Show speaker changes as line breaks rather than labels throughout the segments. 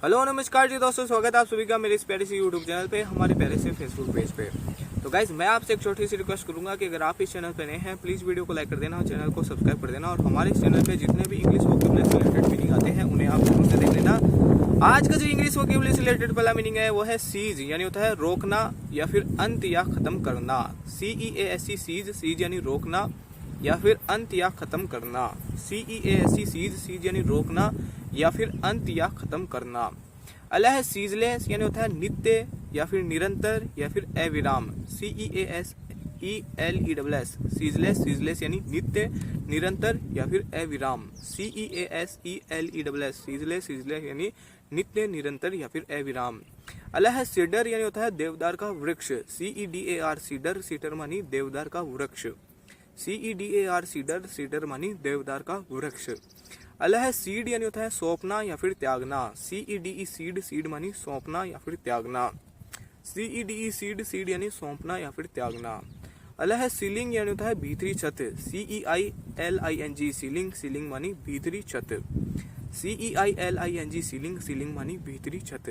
Hello नमस्कार जी दोस्तों, स्वागत है आप सभी का मेरे इस प्यारे से यूट्यूब चैनल पे, हमारे प्यारे से फेसबुक पेज पे। तो गाइज मैं आपसे एक छोटी सी रिक्वेस्ट करूंगा कि अगर आप इस चैनल पे नए हैं प्लीज़ वीडियो को लाइक कर देना और चैनल को सब्सक्राइब कर देना। और हमारे इस चैनल पे जितने भी इंग्लिश वोकेबुलरी से रिलेटेड मीनिंग आते हैं उन्हें आप जरूर से देख लेना। आज का जो इंग्लिश वोकेबुलरी से रिलेटेड पहला मीनिंग है वो है सीज, यानी होता है रोकना या फिर अंत या खत्म करना। CEASE सीज, सीज यानी रोकना या फिर अंत या खत्म करना। CEASE सीज, सीज यानी रोकना या फिर अंत या खत्म करना। अगला है सीजलेस, यानी होता है नित्य या फिर निरंतर या फिर अविराम। CEASELESS सीजलेस, सीजलेस यानी नित्य, निरंतर या फिर अविराम। CEASELESS सीजलेस, सीजलेस यानी नित्य, निरंतर या फिर अविराम। अगला है सीडर, यानी होता है देवदार का वृक्ष। CEDAR सीडर, सीडर मानी देवदार का वृक्ष। CEDAR सीडर, सीडर मानी देवदार का वृक्ष। अगला है सीड, यानी होता है सौंपना या फिर त्यागना। CEDE सीड, सीड मानी सौंपना या फिर त्यागना। CEDE सीड, सीड यानी सौंपना या फिर त्यागना। अगला है सीलिंग, यानी होता है भीतरी छत। CEILING सीलिंग, सीलिंग मानी भीतरी छत। CEILING सीलिंग, सीलिंग मानी भीतरी छत।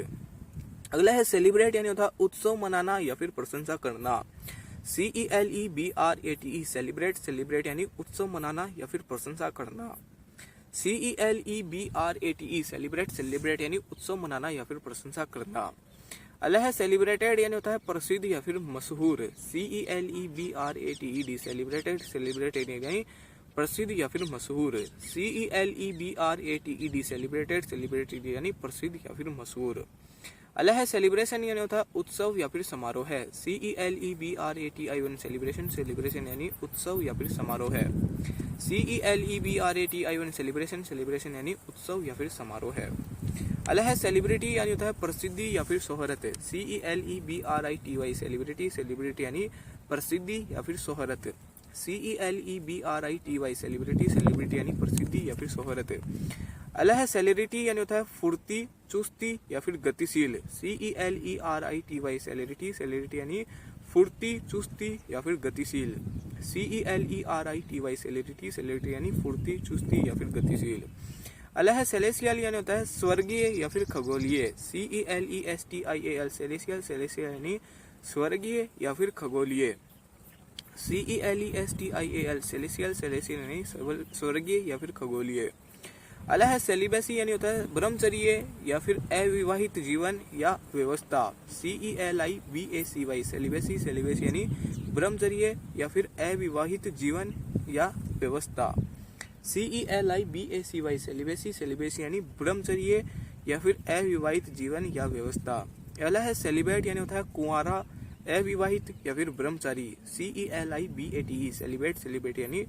अगला है सेलिब्रेट, यानी होता है उत्सव मनाना या फिर प्रशंसा करना। CELEBRATE सेलिब्रेट, सेलिब्रेट यानी उत्सव मनाना या फिर प्रशंसा करना। CELEBRATE सेलिब्रेट, सेलिब्रेट यानी उत्सव मनाना या फिर प्रशंसा करना। अगला है सेलिब्रेटेड, यानी होता है प्रसिद्ध या फिर मशहूर। CELEBRATED सेलिब्रेटेड, सेलिब्रेटेड यानी प्रसिद्ध या फिर मशहूर। CELEBRATED सेलिब्रेटेड, सेलिब्रेटेड यानी प्रसिद्ध या फिर मशहूर। अगला है सेलिब्रेशन, यानी होता है उत्सव या फिर समारोह है। CELEBRATION सेलिब्रेशन, सेलिब्रेशन यानी उत्सव या फिर समारोह है। CELEBRATION सेलिब्रेशन, सेलिब्रेशन यानी उत्सव या फिर समारोह है। अगला है सेलिब्रिटी, यानी होता है प्रसिद्धि या फिर शोहरत। CELEBRITY सेलिब्रिटी, सेलिब्रिटी यानी प्रसिद्धि या फिर शोहरत। CELEBRITY सेलिब्रिटी, सेलिब्रिटी यानी प्रसिद्धि या फिर शोहरत। अगला है सेलेरिटी, यानी होता है फुर्ती, चुस्ती या फिर गतिशील। CELERITY सेलेरिटी, सेलेरिटी यानी फुर्ती, चुस्ती या फिर गतिशील। CELERITY सेलेरिटी, सेलेरिटी यानी फुर्ती, चुस्ती या फिर गतिशील। अगला है सेलेसियल, यानी होता है स्वर्गीय या फिर खगोलीय। CELESTIAL सेलेसियल, सेलेसियल यानी स्वर्गीय या फिर खगोलीय। CELESTIAL सेलेसियल, सेलेसियल यानी स्वर्गीय या फिर खगोलीय। अगला है सेलिबेसी, यानी होता है ब्रह्मचर्य या फिर अविवाहित जीवन या व्यवस्था। CELIBACY सेलिबेसी, सेलिबेसी यानी ब्रह्मचर्य या फिर अविवाहित जीवन या व्यवस्था। CELIBACY सेलिबेसी, सेलिबेसी यानी ब्रह्मचर्य या फिर अविवाहित जीवन या व्यवस्था। अगला है सेलिब्रेट, यानी होता है कुंवारा, अविवाहित या फिर ब्रह्मचारी। CELIBATE सेलिब्रेट, सेलिब्रेट यानी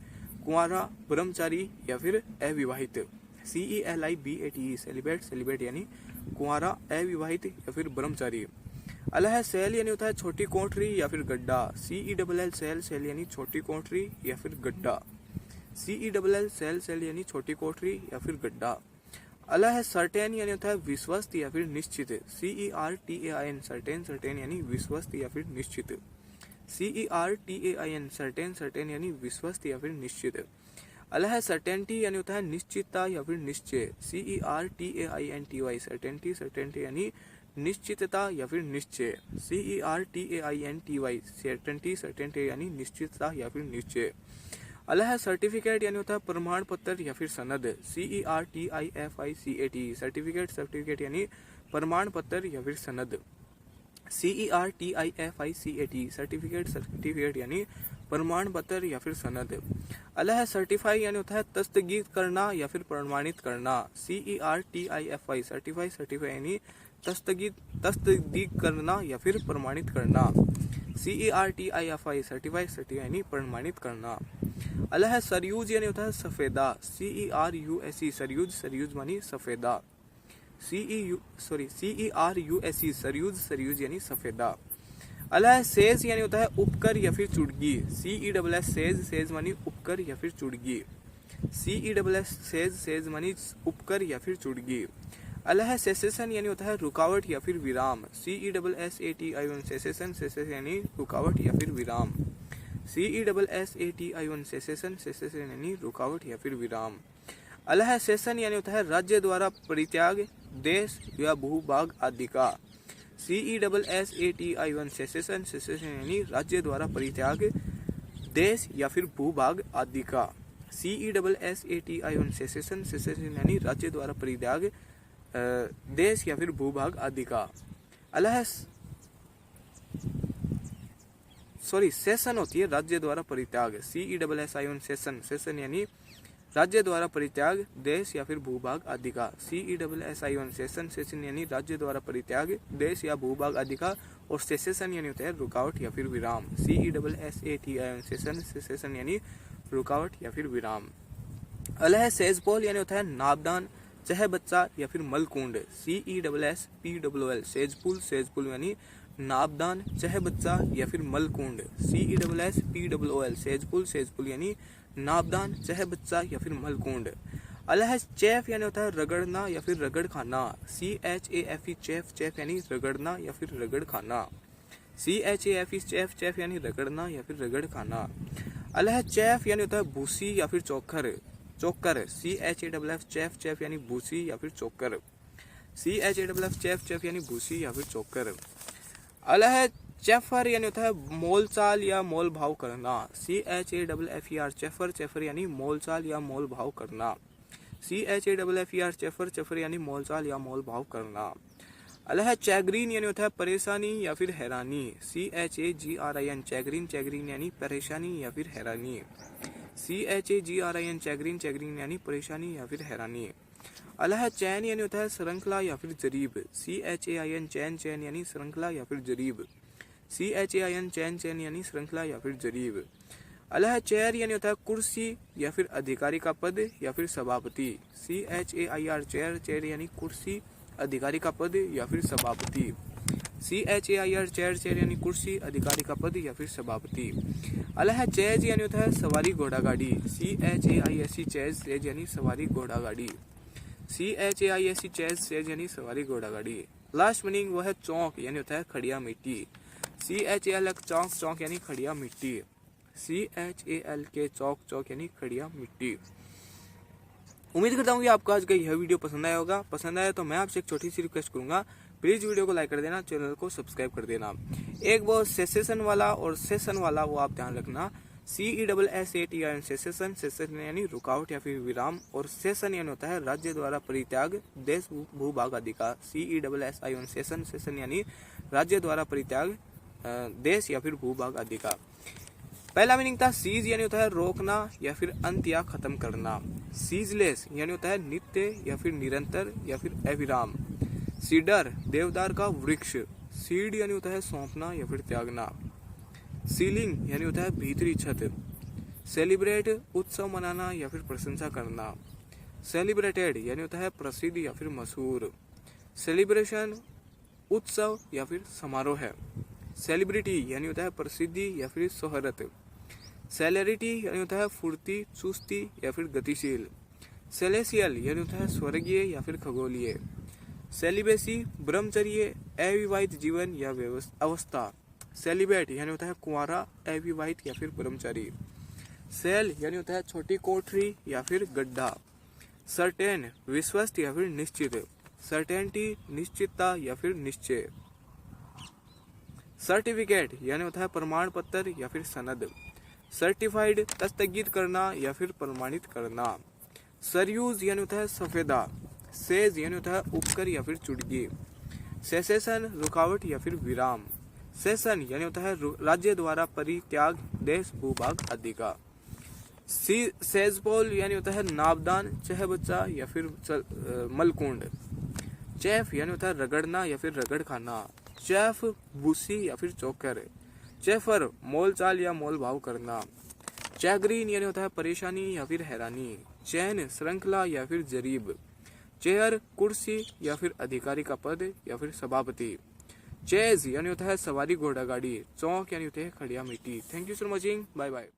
कुंवारा, ब्रह्मचारी या फिर अविवाहित। CELIBATE सेलिब्रेट, सेलिब्रेट यानी कुंवारा, अविवाहित या फिर ब्रह्मचारी। अगला है सेल, यानी होता है छोटी कोठरी या फिर गड्ढा। CELL सेल, सेल यानी छोटी कोठरी या फिर गड्ढा। CELL सेल, सेल यानी छोटी कोठरी या फिर गड्ढा। अगला है सर्टेन, यानी होता है विश्वस्त या फिर निश्चित। CERTAIN सर्टेन, सर्टेन यानी विश्वस्त या फिर निश्चित। CERTAIN सर्टेन, सर्टेन यानी विश्वस्त या फिर निश्चित। अगला है सर्टेनिटी, यानी होता है निश्चितता या फिर निश्चय। CERTAINTY सर्टेनिटी, सर्टेनिटी यानी निश्चितता या फिर निश्चय। CERTAINTY सर्टेनिटी, सर्टेनिटी यानी निश्चितता या फिर निश्चय। अगला है सर्टिफिकेट, यानी होता है प्रमाण पत्र या फिर सनद। CERTIFICAT सर्टिफिकेट, सर्टिफिकेट यानी प्रमाण पत्र या फिर सनद। CERTIFICAT सर्टिफिकेट, सर्टिफिकेट यानी प्रमाण पत्र या फिर सनद। अगला है सर्टिफाई, यानी होता है तस्तगीत करना या फिर प्रमाणित करना। CERTIFI सर्टिफाई, सर्टिफाई यानी तस्दीक करना या फिर प्रमाणित करना। CERTIFI सर्टिफाई, सर्टिफाई यानी प्रमाणित करना। अगला है सरयूज, यानी होता है सफेदा। CERUSE सरयूज, सरयूज मानी सफेदा। CERUSE सरयूज, सरयूज यानी सफेदा। अगला है सेज, यानी होता है उपकर या फिर चुड़गी। CESS सेज, सेज मानी उपकर या फिर चुड़गी। CESS सेज, सेज मानी उपकर या फिर चुड़गी। अगला है सेसेशन, यानी होता है रुकावट या फिर विराम। CESSATION सेसेशन, सेसेशन यानी रुकावट या फिर विराम। CESSATION सेसेशन, सेसेशन यानी रुकावट या फिर विराम। अगला है सेशन यानी होता है राज्य द्वारा परित्याग देश या भूभाग आदि का। CESSATI1 सेसेशन, सेसेशन यानी राज्य द्वारा परित्याग, देश या फिर भूभाग आदि का। CESSATI1 सेसेशन, सेसेशन यानी राज्य द्वारा परित्याग, देश या फिर भूभाग आदि का। सेशन होती है राज्य द्वारा परित्याग। CESSION सेशन, सेशन यानी राज्य द्वारा परित्याग, देश या फिर भूभाग आदि का। CESSION सेशन, सेशन यानी राज्य द्वारा परित्याग, देश या भूभाग आदि का। और सेसेशन यानी होता है रुकावट या फिर विराम। CESSATION सेशन, सेशन यानी रुकावट या फिर विराम। अगला है सेजपोल यानी होता है नाबदान, चह बच्चा या फिर मलकुंड। CESSPOOL सेजपुल, सेजपुल यानी नाबदान, चह बच्चा या फिर मलकुंड। CESSPOOL सेजपुल, सेजपुल यानी नाबदान, चह बच्चा या फिर मलकुंड। अगला है चैफ यानी होता है रगड़ना या फिर रगड़ खाना। CHAFE चैफ, चैफ यानी रगड़ना या फिर रगड़ खाना। CHAFE चैफ, चैफ यानी रगड़ना या फिर रगड़ खाना। अगला है चैफ यानी होता है भूसी या फिर चोकर, चोकर। CHAFF चैफ, चैफ यानी भूसी या फिर चोकर। CHAFF चैफ, चैफ यानी भूसी या फिर चोकर। अगला है चेफर यानी होता है मोल चाल या मोल भाव करना। CHAFFER चेफर, चेफर यानी मोल चाल या मोल भाव करना। CHAFFER चेफर, चेफर यानी मोल चाल या मोल भाव करना। अगला है चैगरीन यानी होता है परेशानी या फिर हैरानी। CHAGRIN चैगरीन, चैगरीन यानी परेशानी या फिर हैरानी। CHAGRIN चैगरीन, चैगरीन यानी परेशानी या फिर हैरानी। अगला है चैन यानी होता है श्रृंखला या फिर जरीब। CHAIN चैन, चैन यानी श्रृंखला या फिर जरीब। CHAIN चैन, चैन यानी श्रृंखला या फिर जरीब। अगला है चेयर यानी होता है कुर्सी या फिर अधिकारी का पद या फिर सभापति। CHAIR चेयर, चेयर यानी कुर्सी, अधिकारी का पद या फिर सभापति। CHAIR चेयर, चेयर यानी कुर्सी, अधिकारी का पद या फिर सभापति। अगला है चेज यानी होता है सवारी घोड़ा गाड़ी। CHAISE चेज, चेज यानी सवारी घोड़ा गाड़ी। CHAISE चेज, चेज यानी सवारी घोड़ा गाड़ी। लास्ट मीनिंग वो है चौक यानी होता है खड़िया मिट्टी। CHALK चौक, चौक यानी खड़िया मिट्टी। CHALK चौक, चौक यानी खड़िया मिट्टी। उम्मीद करता हूँ कि आपको आज का यह वीडियो पसंद आया होगा। पसंद आया तो मैं आपसे एक छोटी सी रिक्वेस्ट करूंगा, प्लीज वीडियो को लाइक कर देना, चैनल को सब्सक्राइब कर देना। एक वो सेसेशन वाला और सेशन वाला वो आप ध्यान रखना। CESSATION सेसेशन, सेशन यानी रुकावट या फिर विराम। और सेशन यानी होता है राज्य द्वारा परित्याग, देश भूभाग आदि का। CESSION सेशन, सेशन यानी राज्य द्वारा परित्याग, देश या फिर भूभाग आदि का। पहला मीनिंग था सीज यानी होता है रोकना या फिर अंत या खत्म करना। सीजलेस यानी होता है नित्य या फिर निरंतर या फिर अविराम। सीडर देवदार का वृक्ष। सीड यानी होता है सौंपना या फिर त्यागना। सीलिंग यानी होता है भीतरी छत। सेलिब्रेट उत्सव मनाना या फिर प्रशंसा करना। सेलिब्रेटेड यानी होता है प्रसिद्ध या फिर मशहूर। सेलिब्रेशन उत्सव या फिर समारोह है। सेलिब्रिटी यानी होता है प्रसिद्धि या फिर शोहरत। सेलेरिटी यानी होता है फुर्ती, चुस्ती या फिर गतिशील। सेलेसियल यानी होता है स्वर्गीय या फिर खगोलीय। सेलिबेसी ब्रह्मचर्य, अविवाहित जीवन या अवस्था। सेलिबेट यानी होता है कुंवारा, अविवाहित या फिर ब्रह्मचारी। सेल यानी होता है छोटी कोठरी या फिर गड्ढा। सर्टेन विश्वस्त या फिर निश्चित। सर्टेनिटी निश्चितता या फिर निश्चय। सर्टिफिकेट यानी होता है प्रमाण पत्र या फिर सनद। सर्टिफाइड दस्तगिर करना या फिर प्रमाणित करना। सरयूज यानी होता है सफेदा। सेज यानी होता है उपकर या फिर चुटकी। सेसेशन रुकावट या फिर विराम। सेशन यानी होता है राज्य द्वारा परित्याग, देश भूभाग आदि का। सेजपोल यानी होता है नाबदान, चह बच्चा या फिर मलकुंड। चैफ यानी होता है रगड़ना या फिर रगड़ खाना। चैफ भूसी या फिर चोकर। चेफर मोल चाल या मोल भाव करना। चैगरीन यानी होता है परेशानी या फिर हैरानी। चैन श्रृंखला या फिर जरीब। चेयर कुर्सी या फिर अधिकारी का पद या फिर सभापति। चेज यानी होता है सवारी घोड़ा गाड़ी। चौक यानी होता है खड़िया मिट्टी। Thank you for watching, bye bye.